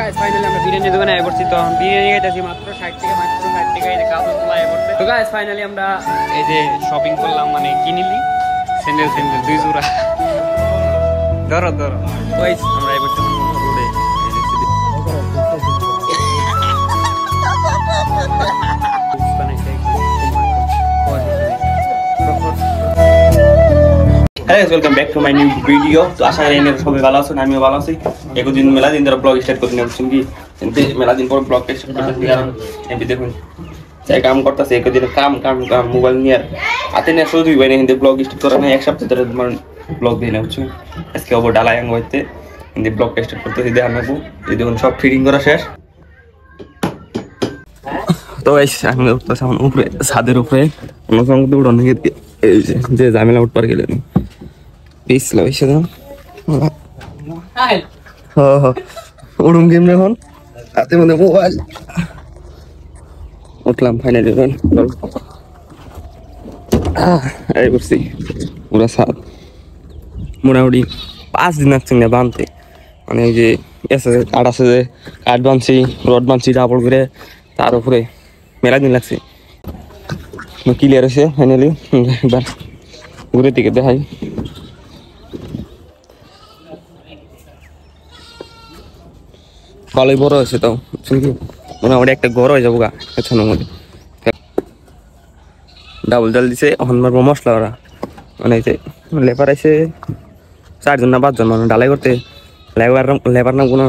Guys finally আমরা বিরিয়ানি দোকানে I পড়ছি। তো বিরিয়ানি খাইতেছি মাত্র 60 টাকা, মাত্র 60 টাকা। এই যে কাপড় তোলা আই পড়ছে। তো গাইস ফাইনালি আমরা এই যে শপিং করলাম, মানে কিনিলি স্যান্ডেল দুই জোড়া। ধরো গাইস আমরা আই পড়ছি রোডে। Hello, welcome back to my new video. তো আশা করি আপনারা সবাই ভালো আছেন, আমিও ভালো আছি। একদিন মেলা দিন ধরে ব্লগ স্টার্ট করতে নেবছেন কি মেলা দিন পর ব্লগ স্টার্ট করতেছি। কারণ এমপি দেখুন যাই কাম করতেছে, একদিন কাম মোবাইল নিয়ে হাতে নিয়ে শুধুই বাইরে হিন্দি ব্লগ স্টার্ট করা নেই। এক সপ্তাহ ধরে তোমার ব্লগ দিয়ে নেবছো। আজকে ওপর ডালাই আঙ্গ হইতে হিন্দি ব্লগ স্টার্ট করতেছি। দেখা নেবো এই দেখুন সব ফিটিং করা শেষ। তো আমি উঠতেছি আমার উপরে, ছাদের উপরে আমার সঙ্গে উঠে অনেকে যে ঝামেলা উঠবার গেলেন পিছলা এসে দাও। উড়ুম গেম এখন হাতে মধ্যে মোবাইল উঠলাম ফাইনালি। এই করছি পুরা সাত মোটামুটি 5 দিন লাগছে না বানতে। মানে এই যে কাঠ আছে, যে কাঠ বানছি, রড বানছি ডাবল করে, তার উপরে মেলা দিন লাগছে। ক্লিয়ার আছে ফাইনালি। এবার ঘুরে দিকে দেখাই। ভালোই বড় হয়েছে, তাও মোটামুটি একটা ঘর হয়ে যাবো গা পেছনের মধ্যে। ডাবল জাল দিছে, এখন মারবো মশলা ওরা। মানে এই যে লেবার আছে 4 জন না 5 জন, মানে ডালাই করতে লেবার না কোনো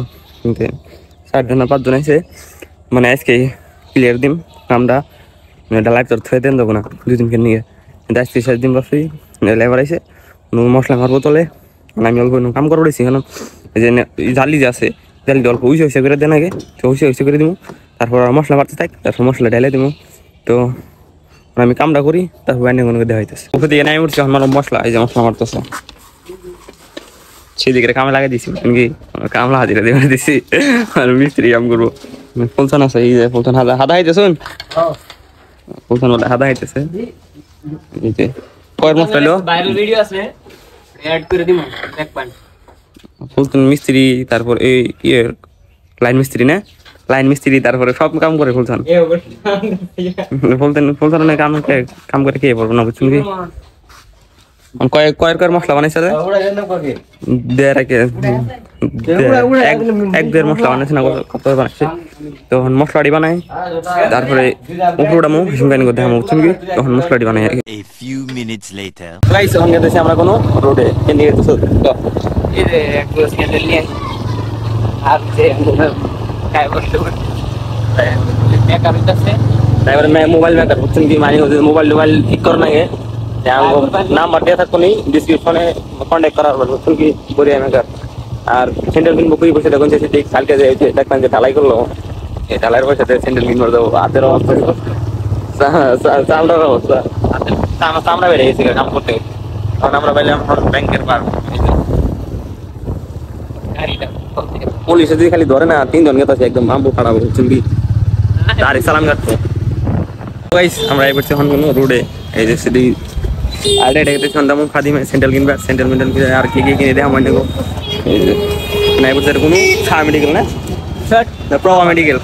4 জন না 5 জন আছে। মানে আজকে ক্লিয়ার দিম কামটা, ডালাই তোর থুয়ে দেন দেবো না 2 দিনকে নিয়ে। 10-30 দিন বাসি লেবার আছে, মশলা মারবো তোলে। আমি অল্প কাম করে পড়েছি, কারণ এই যে জালি যে আছে জালি অল্প উইসে করে দেন আগে, তো উইসে করে দিব। তারপর মশলা মারতে থাক, তারপর মশলা ঢেলে দিব। তো আমি কামটা করি, তারপর বাইরে কোনো দেওয়া হইতেছে। ওখান থেকে নাই উঠছে আমার মশলা, এই যে মশলা মারতেছে সেদিকে কামে লাগাই দিছি। কি কামলা হাজিরা দিয়ে দিছি আর মিস্ত্রি কাম করবো। ফুলসান আছে, এই যে ফুলসান হাদা হাইতেছুন, ফুলসান বলে হাদা হাইতেছে। এই যে কয়ের মশলা লো ভাইরাল ভিডিও আছে, অ্যাড করে দিমু দেখবেন। ফুলসান মিস্ত্রি, তারপর এই লাইন মিস্ত্রি না, লাইন মিস্ত্রি, তারপরে সব কাম করে ফুলসান। ফুলসান কাম করে কে পারবো না, বুঝছেন কি? কয়ের মশলা বানাইছে, 1-1.5 মশলা বানাইছে না, কত বানাইছে। তখন মশলাটি বানাই, তারপরে উপরটা মুখ হিসুমকানি করতে হবে, বুঝছেন কি? তখন মশলাটি বানাই আর কি। আমরা কোনো রোডে মোবাইল মেকার, বুঝছেন কি? মানে মোবাইল ঠিক করে নাকি নাম্বার দিয়ে থাকবো নি ডিসক্রিপশনে কন্ট্যাক্ট করার পর, বুঝছেন কি? বরিয়া মেকার। আর স্যান্ডেল কিনবো কুড়ি বসে দেখুন, কালকে দেখলাম যে ঢালাই করলো, এই ঢালাইয়ের পয়সাতে স্যান্ডেল কিনবো দেবো। হাতের অবস্থা, চামড়ার অবস্থা, চামড়া বেড়ে গেছে কাম করতে। কারণ আমরা পাইলাম ব্যাংকের পার পুলিশে যদি খালি ধরে না, 3 জন গেছে একদম মাম্বু খারাপ, বুঝছেন কি? আর সালাম কাটতো। আমরা এই করছি এখন কোনো রোডে, এই যে সেটি আর এটা দেখতে সন্ধ্যা খাদিমে স্যান্ডেল কিনবে, স্যান্ডেল মেন্ডেল কিনে আর কি কিনে দেয় আমার নেবো। এই যে নাই বলছে কোনো শাহ মেডিকেল না, প্রভা মেডিকেল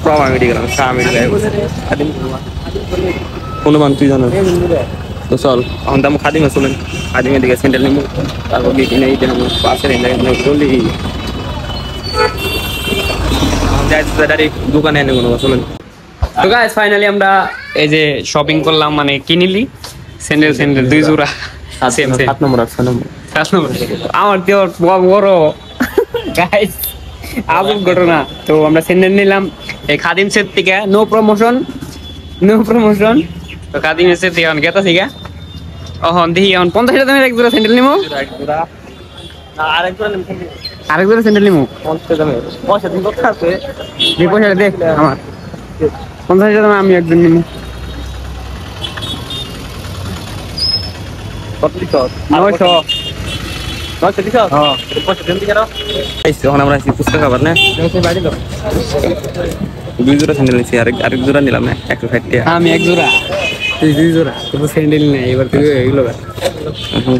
শাহ মেডিকেল খাদিম কোনো মান তুই জানো। তো চল এখন দাম খাদিমে চলেন, খাদিমের দিকে স্যান্ডেল নিবো, তারপর কি কিনে এই পাশের বললি দোকানে এনে কোনো চলেন। তো গাইস ফাইনালি আমরা এই যে শপিং করলাম, মানে কিনিলি স্যান্ডেল 2 জোড়া। সেম 7 নম্বর আমার তো বড় গাইস আজব ঘটনা। তো আমরা স্যান্ডেল নিলাম এই খাদিম সেট থেকে, নো প্রমোশন। তো খাদিম সেট থেকে অন গেতা থেকে এখন দেখি এখন 50 টাকা দামের এক জোড়া স্যান্ডেল নিমু, আরেক জোড়া স্যান্ডেল নিমু 50 টাকা দামের। পয়সা দিন কত আছে এই পয়সা দেখ আমার 50 টাকা দামে আমি একদিন নিমু। এখন আমরা ফুচকা খাবার না, 2 জোড়া স্যান্ডেল নিচ্ছি, আরেক জোড়া নিলাম না 160 টাকা। আমি 1 জোড়া, তুই 2 জোড়া, তো স্যান্ডেল নেই। এবার তুই এগুলো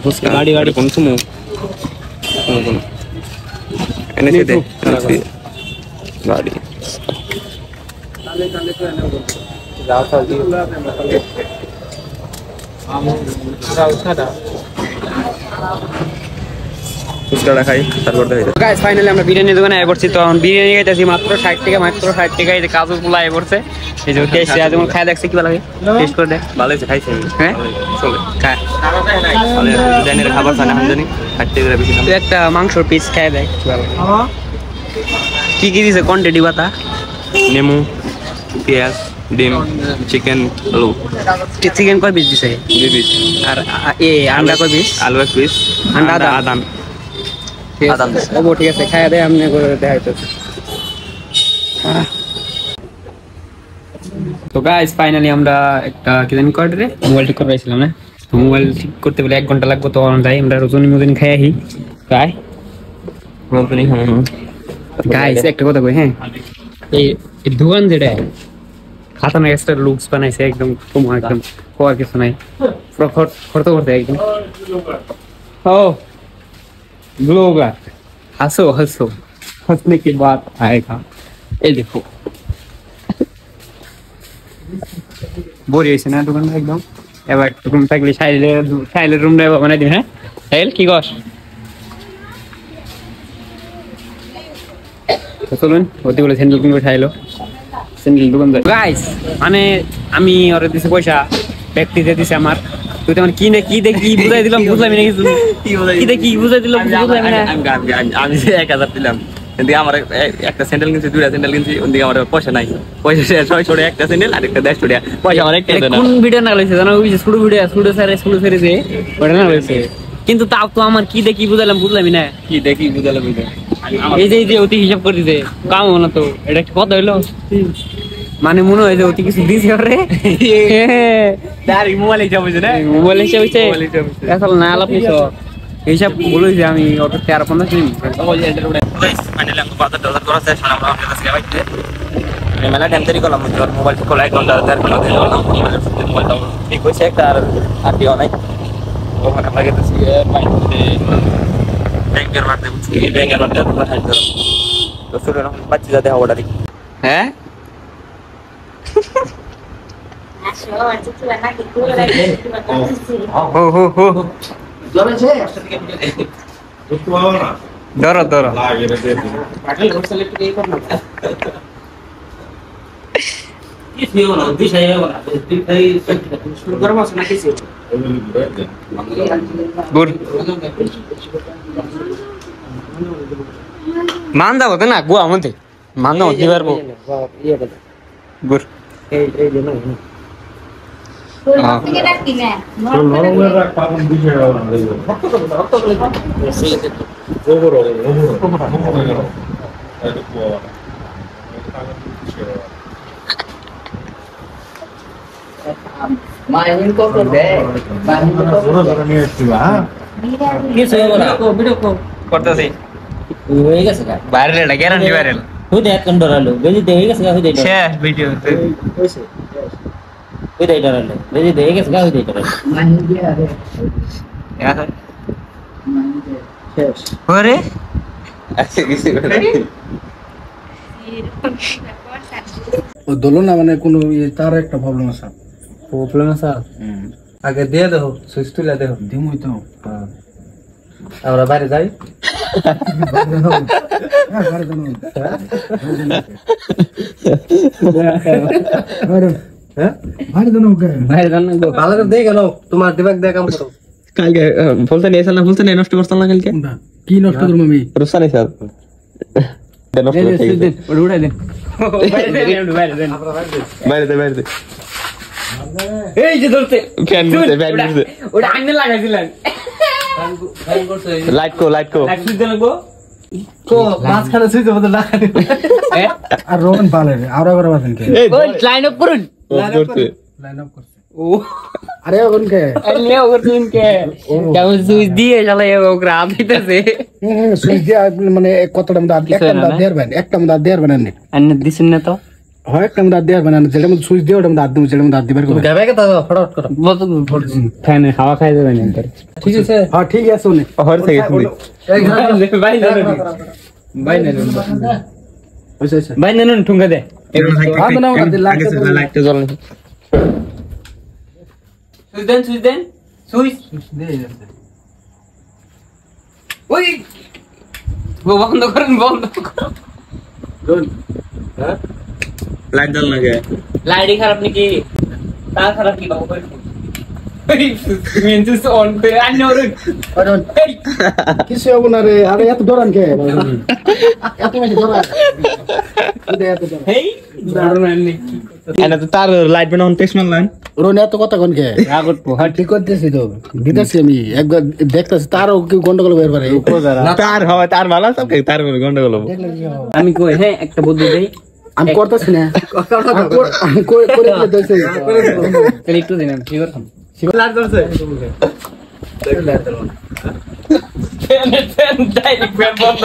ফুচকা গাড়ি কোন সময় এনেছে দে গাড়ি ফুচকাটা খাই তারপর গাইস ফাইনালি আমরা বিরিয়ানি দোকানে আয় পড়ছি। তো বিরিয়ানি খাইতেছি মাত্র 60 টাকা, মাত্র 60 টাকা। এই যে কাজুগুলো আয় পড়ছে, এই যে টেস্ট আছে, খাই দেখছি কি ভালো লাগে, টেস্ট করে দেখ। ভালো হয়েছে, খাইছি হ্যাঁ চলে খায় ডিজাইনের খাবার চাই না জানি 60 টাকা বেশি দাম। তুই একটা মাংসর পিস খাই দেখ কি কি দিছে কোয়ান্টিটি বাতা। নেমু, পেঁয়াজ, ডিম, চিকেন, আলু। চিকেন কয় পিস দিছে? 2 পিস। আর আন্ডা কয় পিস? আলু 1 পিস, আন্ডা আদান। ঠিক আছে খাই দে, আমি করে দেখাইতেছি। তো গাইস ফাইনালি আমরা একটা কি জানি কোয়ার্টারে মোবাইল ঠিক করে পাইছিলাম না। তো মোবাইল ঠিক করতে বলে 1 ঘন্টা লাগবে। তো যাই আমরা রজনী খাই আহি। গাই গাইস একটা কথা কই, হ্যাঁ এই দোকান যেটা খাতানা এক্সট্রা লুকস বানাইছে একদম, তোমার একদম কোয়ার কিছু নাই, পুরো খরচ করতে একদম। ও ब्लॉगर हंसो हंसो, हंसने के बाद आएगा। ये देखो बोरी হইছে না দোকানটা একদম। এবার রুম থাকলে সাইলের রুম দেব বানাই দিই। হ্যাঁ সাইল কি কস? তো চলুন ওতে বলে স্যান্ডেল কিনবো, সাইলো স্যান্ডেল দোকান যায়। গাইস মানে আমি ওরে দিছি পয়সা, ব্যক্তিতে দিছে আমার। তুই তো কি না কি দেখি বুঝাই দিলাম, বুঝলাম না কিছু। কি দেখি বুঝাই দিলাম, বুঝলাম না। আমি 1000 দিলাম, কিন্তু আমার একটা স্যান্ডেল কিনছি, 2টা স্যান্ডেল কিনছি, ওদিকে আমার পয়সা নাই। পয়সা শেষ হয়, ছোট একটা স্যান্ডেল আর একটা 150 টাকা পয়সা আমার একটা দেনা। কোন ভিডিও না লইছে জানো? ওই যে ছোট ভিডিও ছোট সারে যে ওটা না লইছে, কিন্তু তাও তো আমার কি দেখি বুঝালাম, বুঝলামই না। কি দেখি বুঝালাম এই যে অতি হিসাব করে দিছে কাম না। তো এটা কি কথা হইলো? মানে মনে হয় যে অতি কিছু দিছে রে। দাঁড়ি মোবাইল হিসাব হইছে না, মোবাইল হিসাব হইছে আসলে না আলাপ নিছ হিসাব বলই যে আমি অটো 13-15 দিন ফাইনালি আমি বাজার টাজার করা শেষ, আমরা আমাদের কাছে বাইতে মেলা টাইম তৈরি করলাম। মোবাইল খোলা 1 ঘন্টা 1.5 ঘন্টা ধরে করলাম। মোবাইলটা ঠিক হয়েছে, একটা আর দিও নাই। ওখানে আমরা গেছি ব্যাংকের মাঠে, ব্যাংকের মাঠে তো শুরু বাচ্চা যাতে হওয়াটা দেখি। হ্যাঁ ধরো ধরো মান যাবো তো না গোয়া মধ্যে মান যাবো দিতে পারবো গুড় করতেছি viral, guarantee viral. Hude akan doralo, beli deh guys gak hude. শেষ video Hude doralo, beli deh guys gak hude doralo. ওরে ও দোলো না মানে কোনো তার একটা প্রবলেম আছে। প্রবলেম আছে আগে দিয়ে দেখো, সুইচ তুলে দেখো। দিমুই তো আমরা বাইরে যাই। ভালো দিয়ে গেল তোমার দিমাগ দিয়ে কাম করো। কালকে বলতে নিয়ে না, বলতে নষ্ট করতাম না কালকে। কি নষ্ট করবো আমি? রুসা নেই স্যার, উড়াই দেন বাইরে দে বাইরে দে। এই যে ধরতে ফ্যান দিতে ফ্যান দিতে ওটা আইনে লাগাইছিলেন। লাইট কো লাইট কো লাইট দিতে লাগবো তো মাঝখানে সুইচ বদল না আর রোহন পালে আর একবার বাজেন কে ওই লাইন আপ করুন। লাইন আপ করছে ও আরে ওন কে আরে ওর দিন কে কেমন সুইচ দিয়ে চালা ওগরা দিতেছে। সুইচ দিয়ে মানে কতটা মধ্যে একটা মধ্যে দেড় বান একটা মধ্যে দেড় বানান নে আন্নে দিছেন না তো হয় একটা মধ্যে দেড় বানান যেটা মধ্যে সুইচ দিয়ে ওটা মধ্যে আদম যেটা মধ্যে আদি বের করো Gabe kita fort karo. ফ্যানে হাওয়া খাই যাবে না ঠিক আছে হ্যাঁ ঠিক আছে উনি হর থেকে ভাই ভাই না হইছে হইছে ভাই না ঠুঙ্গা দে আদা না ওটা লাইটটা জ্বলে সুইচ দেন সুইচ ওই বন্ধ করেন লাইট জ্বল লাগে লাইটিং খারাপ নাকি তার খারাপ কি বাবু মেন জুস অন করে আন্য কিছু হবে না রে আরে এত ডরান কে এত বেশি ডরান হেই দারুণ নাকি এনে তো তার লাইট বানান টেক্সট মারলাম রোন এত কথা কোন কে রাগত পো হ্যাঁ ঠিক করতেছি তো দিতেছি আমি একবার দেখতেছি তারও কি গন্ডগোল বের পারে তার হবে তার ভালো সব তার গন্ডগোল হবে আমি কই হ্যাঁ একটা বুদ্ধি দেই আমি করতেছি না আমি করে দিতেছি তাহলে একটু দিন আমি ঠিক করতাম লাইট ধরছে ফ্যান ডাইরেক্ট ফ্যান বন্ধ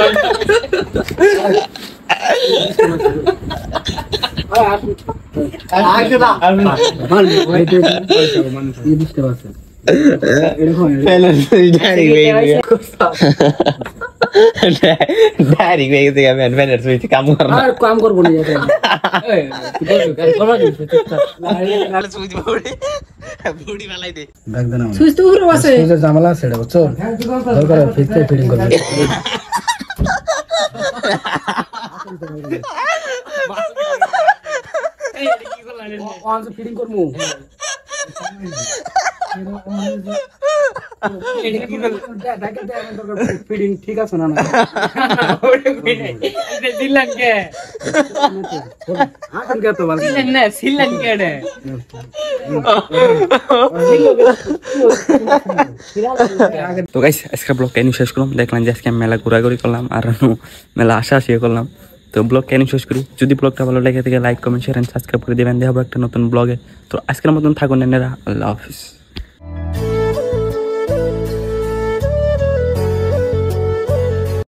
কাম করবো না ঝামেলা আছে বুঝছো দরকার ফিটিং করবে ফিটিং করবো ফিটিং ঠিক আছে না দিলেন কে দিলেন না সিলেন কে রে তো গাইস আজকে ব্লগ কেন শেষ করলাম দেখলাম যে আজকে মেলা ঘোরাঘুরি করলাম আর মেলা আসা করলাম তো ব্লগ কেন শেষ করি যদি ব্লগটা ভালো লেগে থাকে like comment share and subscribe করে দেবেন দেখা হবে একটা নতুন ব্লগে তো আজকের মতন থাকুন নেনেরা আল্লাহ হাফিজ